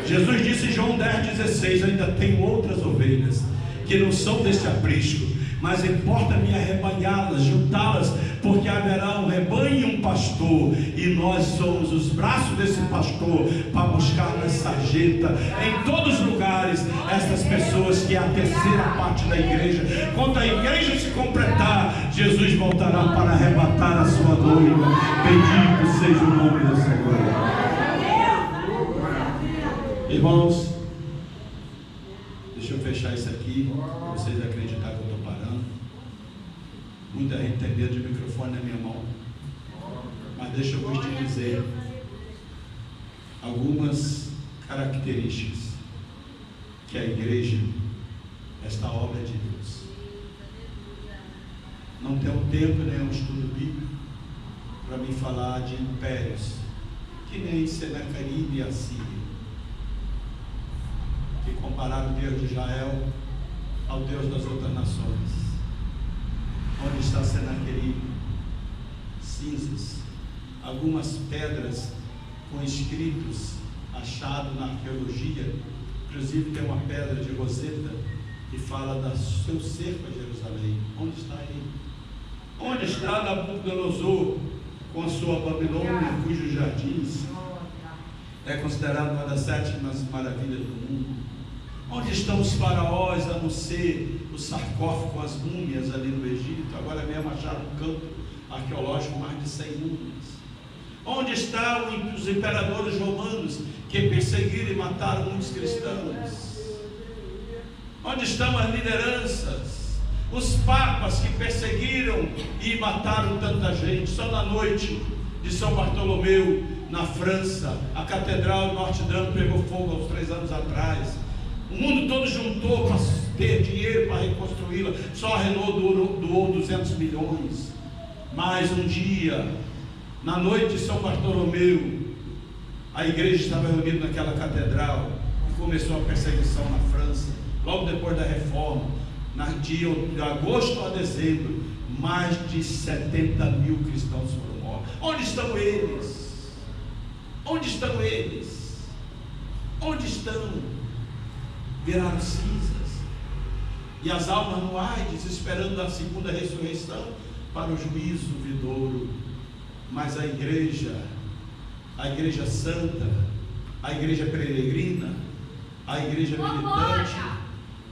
Jesus disse em João 10,16: ainda tenho outras ovelhas que não são deste aprisco, mas importa-me arrebanhá-las, juntá-las, porque haverá um rebanho e um pastor, e nós somos os braços desse pastor, para buscar na sarjeta, em todos os lugares, essas pessoas que é a terceira parte da igreja. Quando a igreja se completar, Jesus voltará para arrebatar a sua noiva. Bendito seja o nome do Senhor. Irmãos, deixa eu fechar isso aqui, para vocês acreditarem que eu estou parando. Muita gente tem medo de microfone na minha mão, mas deixa eu vos dizer algumas características que a igreja, esta obra de Deus, não tem um tempo nem um estudo bíblico para me falar de impérios, que nem Senaqueribe e Assíria, que compararam o Deus de Israel ao Deus das outras nações. Onde está Senaqueribe? Cinzas, algumas pedras com escritos achados na arqueologia. Inclusive tem uma pedra de Roseta que fala do seu cerco a Jerusalém. Onde está ele? Onde está Nabucodonosor com a sua Babilônia, cujos jardins é considerado uma das 7 maravilhas do mundo? Onde estão os faraós, a não ser o sarcófago com as múmias ali no Egito? Agora mesmo acharam um campo arqueológico mais de 100 múmias. Onde estão os imperadores romanos que perseguiram e mataram muitos cristãos? Onde estão as lideranças, os papas que perseguiram e mataram tanta gente? Só na noite de São Bartolomeu, na França, a Catedral de Notre Dame pegou fogo há uns 3 anos atrás. O mundo todo juntou para ter dinheiro para reconstruí-la. Só a Renault doou 200 milhões. Mas um dia, na noite de São Bartolomeu, a igreja estava reunida naquela catedral e começou a perseguição na França. Logo depois da reforma, de agosto a dezembro, mais de 70 mil cristãos foram mortos. Onde estão eles? Onde estão eles? Onde estão? Viraram cinzas, e as almas no Hades, esperando a segunda ressurreição para o juízo vindouro. Mas a igreja santa, a igreja peregrina, a igreja militante,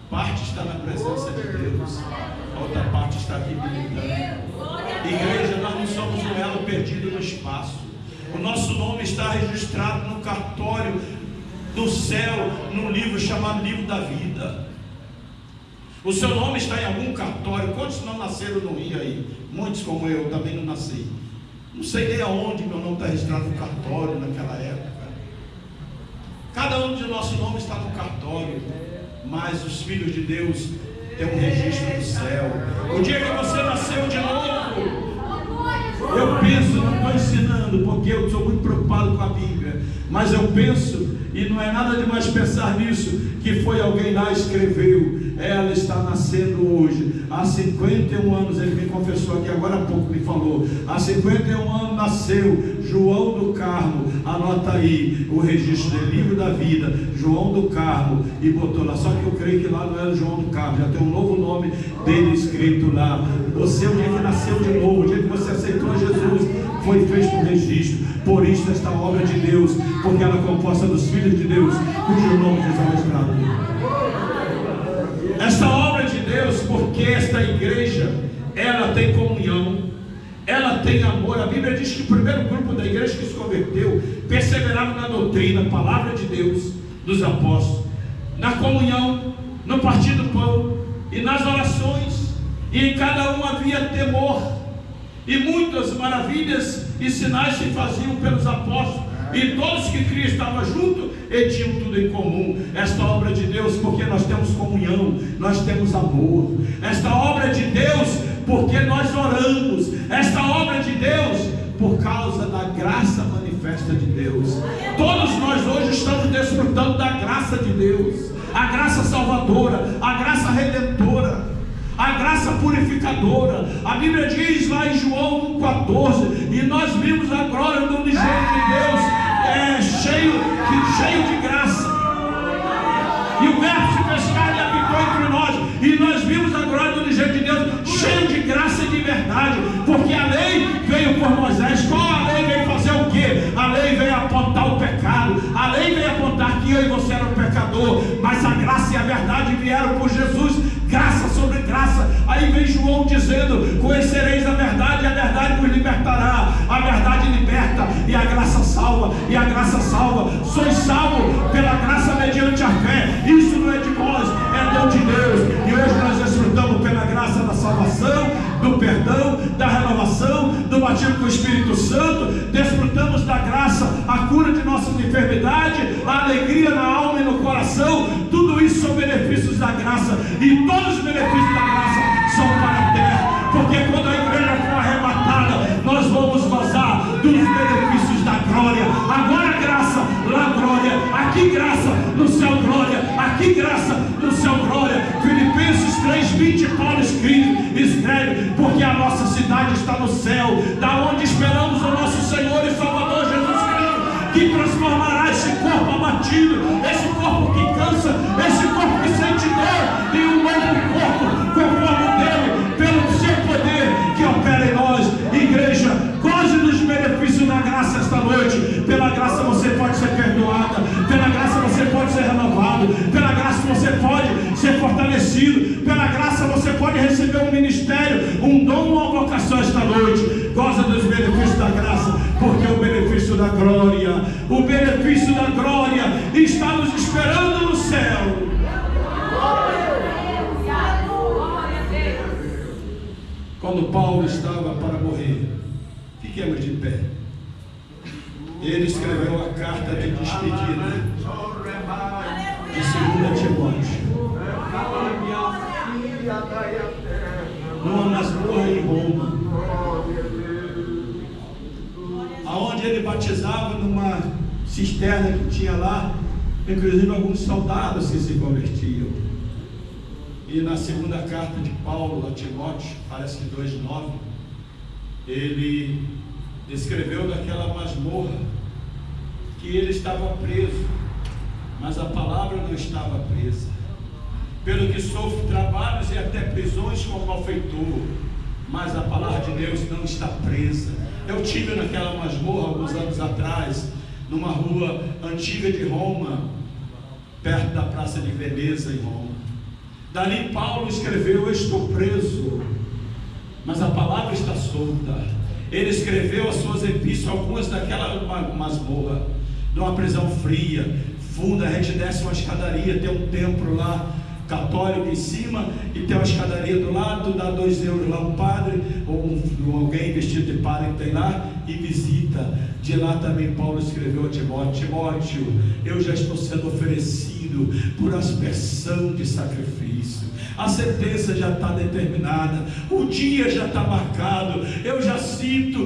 parte está na presença de Deus, a outra parte está aqui militando. Igreja, nós não somos um elo perdido no espaço. O nosso nome está registrado no cartório do céu, num livro chamado Livro da Vida. O seu nome está em algum cartório. Quantos não nasceram no Rio aí? Muitos como eu, também não nasci. Não sei nem aonde meu nome está registrado no cartório naquela época. Cada um de nosso nome está no cartório, mas os filhos de Deus têm um registro do céu. O dia que você nasceu de novo, eu penso, não estou ensinando, porque eu sou muito preocupado com a Bíblia, mas eu penso, e não é nada demais pensar nisso, que foi alguém lá escreveu. Ela está nascendo hoje. Há 51 anos, ele me confessou aqui agora há pouco, me falou. Há 51 anos nasceu João do Carmo. Anota aí o registro do Livro da Vida, João do Carmo, e botou lá. Só que eu creio que lá não era João do Carmo, já tem um novo nome dele escrito lá. Você, o dia que nasceu de novo, o dia que você aceitou Jesus, foi feito um registro. Por isso esta obra de Deus, porque ela é composta dos filhos de Deus, cujo nome está registrado. Esta obra de Deus, porque esta igreja, ela tem comunhão, ela tem amor. A Bíblia diz que o primeiro grupo da igreja que se converteu perseverava na doutrina, palavra de Deus, dos apóstolos, na comunhão, no partir do pão e nas orações, e em cada um havia temor, e muitas maravilhas e sinais se faziam pelos apóstolos, e todos que criam estavam juntos e tinham tudo em comum. Esta obra de Deus, porque nós temos comunhão, nós temos amor. Esta obra de Deus, porque nós oramos. Esta obra de Deus, por causa da graça manifesta de Deus. Todos nós hoje estamos desfrutando da graça de Deus, a graça salvadora, a graça redentora, a graça purificadora. A Bíblia diz lá em João 1,14: e nós vimos a glória do unigênito de Deus, cheio de graça. E o verbo se fez carne e habitou entre nós, e nós vimos a glória do unigênito de Deus, cheio de graça e de verdade. Porque a lei veio por Moisés. Qual a lei veio fazer o quê? A lei veio apontar o pecado, a lei veio apontar que eu e você eram pecador, mas a graça e a verdade vieram por Jesus, graça sobre graça. Aí vem João dizendo: conhecereis a verdade, e a verdade vos libertará. A verdade liberta, e a graça salva, e a graça salva. Sois salvo pela graça mediante a fé. Isso não é de nós, é dom de Deus. E hoje nós desfrutamos pela graça da salvação, do perdão, da renovação, do batismo com o Espírito Santo. Desfrutamos da graça, a cura de nossas enfermidades, a alegria na alma e no coração. Tudo isso são benefícios da graça, e todos os benefícios da graça são para a terra, porque quando a igreja for arrebatada, nós vamos gozar dos benefícios da glória. Agora graça, lá glória, aqui graça, no céu glória, aqui graça, no céu glória. Filipenses 3:20, Paulo escreve: porque a nossa cidade está no céu, da onde esperamos o nosso Senhor e Salvador Jesus Cristo, que transformará esse corpo abatido, esse corpo que cansa, esse corpo que sente dor, em um novo corpo, conforme o dele, pelo seu poder que opera em nós. Igreja, goze dos benefícios da graça esta noite. Pela graça você pode ser perdoada, pela graça você pode ser renovado, pela graça você pode ser fortalecido, pela graça você pode receber um ministério, um dom, uma vocação esta noite. Goza dos benefícios da graça, porque o benefício da glória, o benefício da glória está nos esperando no céu. Quando Paulo estava para morrer, fiquemos de pé. Ele escreveu a carta de despedida de 2 Timóteo, numa masmorra em Roma, aonde ele batizava numa cisterna que tinha lá, inclusive alguns soldados que se convertiam. E na segunda carta de Paulo a Timóteo, parece que 2:9, ele descreveu daquela masmorra que ele estava preso, mas a palavra não estava presa. Pelo que sofre trabalhos e até prisões como malfeitor, mas a palavra de Deus não está presa. Eu tive naquela masmorra alguns anos atrás, numa rua antiga de Roma, perto da Praça de Veneza, em Roma. Dali Paulo escreveu: eu estou preso, mas a palavra está solta. Ele escreveu as suas epístolas, algumas daquela masmorra, numa prisão fria, funda. A gente desce uma escadaria, tem um templo lá católico em cima, e tem uma escadaria do lado, dá 2 euros lá um padre, ou alguém vestido de padre que tem lá, e visita. De lá também Paulo escreveu a Timóteo: Timóteo, eu já estou sendo oferecido por aspersão de sacrifício. A sentença já está determinada, o dia já está marcado. Eu já sinto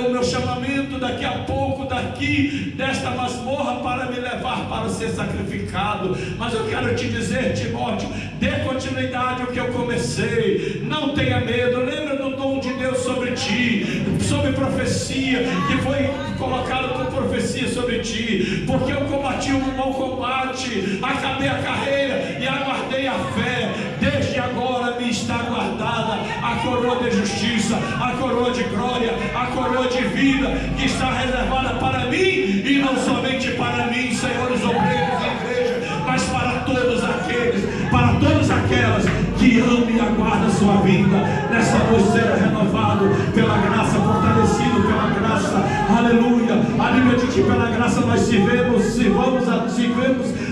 o meu chamamento daqui a pouco, daqui desta masmorra, para me levar para ser sacrificado. Mas eu quero te dizer, Timóteo, dê continuidade ao que eu comecei. Não tenha medo. Lembra do dom de Deus sobre ti, sobre profecia, que foi colocado por profecia sobre ti. Porque eu combati o bom combate, acabei a carreira e aguardei a fé. Desde agora me está guardada a coroa de justiça, a coroa de glória, a coroa de vida, que está reservada para mim, e não somente para mim, senhores obreiros da igreja, mas para todos aqueles, para todas aquelas que amam e aguardam a sua vinda. Nessa noite será renovado pela graça, fortalecido pela graça. Aleluia. A Bíblia diz que pela graça nós servemos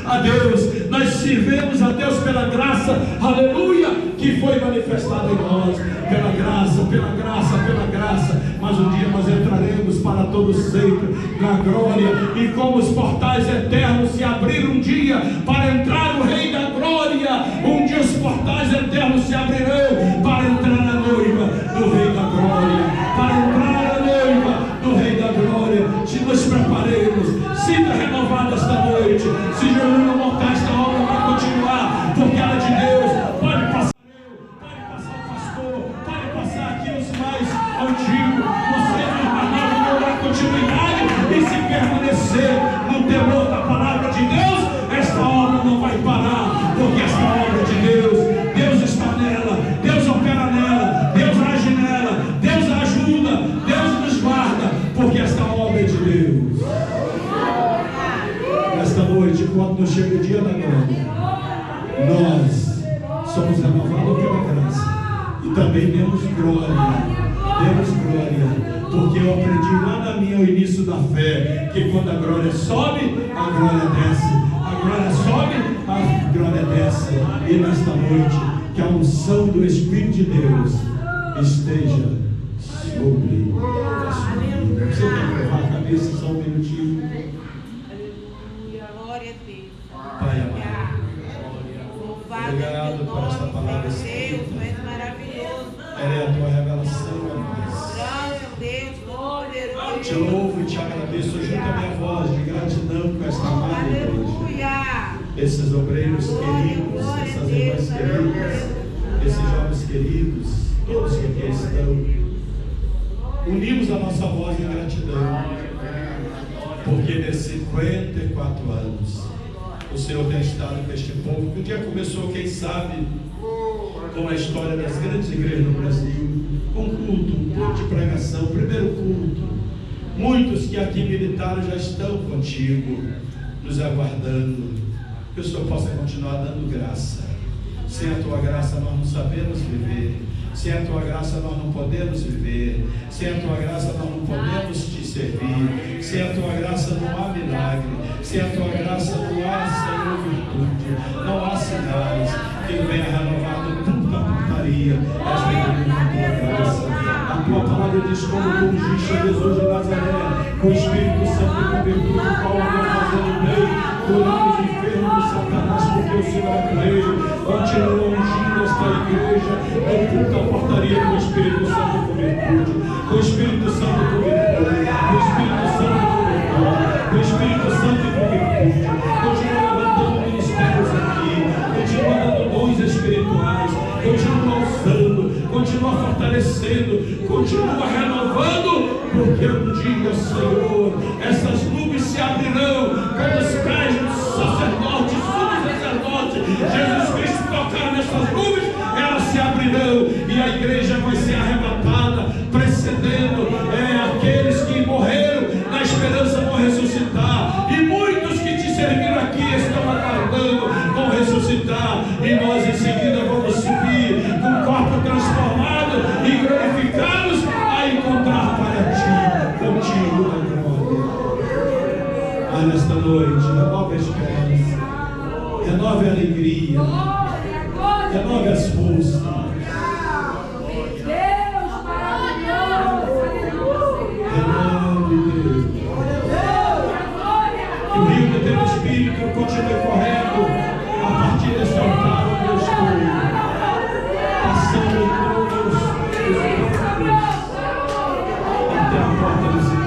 a Deus. Nós servemos a Deus pela graça, aleluia, que foi manifestada em nós. Pela graça, pela graça, pela graça. Mas um dia nós entraremos para todo sempre na glória, e como os portais eternos se abriram um dia para entrar o Rei da Glória, um dia os portais eternos se abrirão para entrar a noiva do Rei da Glória, para entrar a noiva do Rei da Glória. Se nos preparemos, sinta renovado esta noite. Se Jesus não voltar, esta obra vai continuar, porque ela é de Deus. Pode passar eu, pode passar quando chega o dia da glória, nós somos renovados pela graça e também demos glória. Demos glória, porque eu aprendi lá na minha o início da fé, que quando a glória sobe, a glória desce. A glória sobe, a glória desce. E nesta noite, que a unção do Espírito de Deus esteja sobre a sua vida. Você quer levar a cabeça só um minutinho? Glória a Deus. Pai amado, obrigado por esta palavra escrita. Deus, és maravilhoso. É a tua revelação a nós. Graças a Deus, poderoso. Te louvo e te agradeço. Junto a minha voz de gratidão com esta amada igreja. Aleluia. Esses obreiros queridos, essas irmãs queridas, esses jovens queridos, todos que aqui estão, unimos a nossa voz em gratidão, porque nesses 54 anos o Senhor tem estado com este povo. O dia começou, quem sabe, com a história das grandes igrejas no Brasil, com culto, um culto de pregação, primeiro culto. Muitos que aqui militaram já estão contigo, nos aguardando. Que o Senhor possa continuar dando graça. Sem a tua graça nós não sabemos viver. Sem a tua graça nós não podemos viver. Sem a tua graça nós não podemos te servir. Sem a tua graça não há milagre. Sem a tua graça não há, Senhor, virtude. Não há sinais que venha renovado tudo da portaria. Esta igreja da tua graça. A tua palavra diz como tu ungiste a Jesus de Nazaré, com o Espírito Santo e com virtude, o qual andou fazendo bem, curando os enfermos de Satanás, porque o Senhor é rei. Continua ungindo esta igreja, com a portaria com o Espírito Santo e com virtude, com o Espírito Santo e com virtude, com o Espírito Santo e com virtude, com o Espírito Santo e com virtude. Continua levantando ministérios aqui, continua dando dons espirituais, continua usando, continua fortalecendo, continua renovando, porque um dia, Senhor, essas nuvens se abrirão quando os pés do sacerdote, sumo sacerdote Jesus Cristo tocar nessas nuvens, elas se abrirão e a igreja vai ser arrebatada, precedendo aqueles que morreram na esperança vão ressuscitar, e muitos que te serviram aqui estão aguardando, vão ressuscitar, e nós em seguida vamos subir com o corpo transformado e glorificados a encontrar para ti, contigo na glória. Nesta noite, renove a esperança, renove a alegria, renove as forças. Renove, Deus. Que o rio do teu Espírito continue correndo a partir desse altar onde eu estou, passando todos os pecados até a porta do Senhor.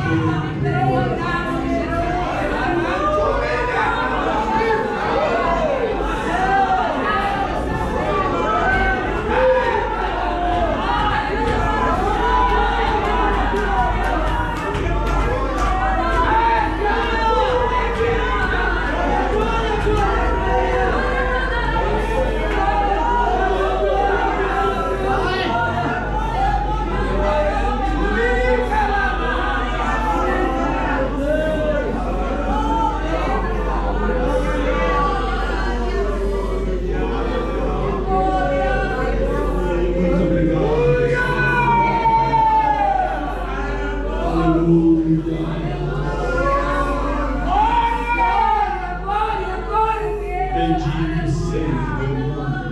Bendito seja o nome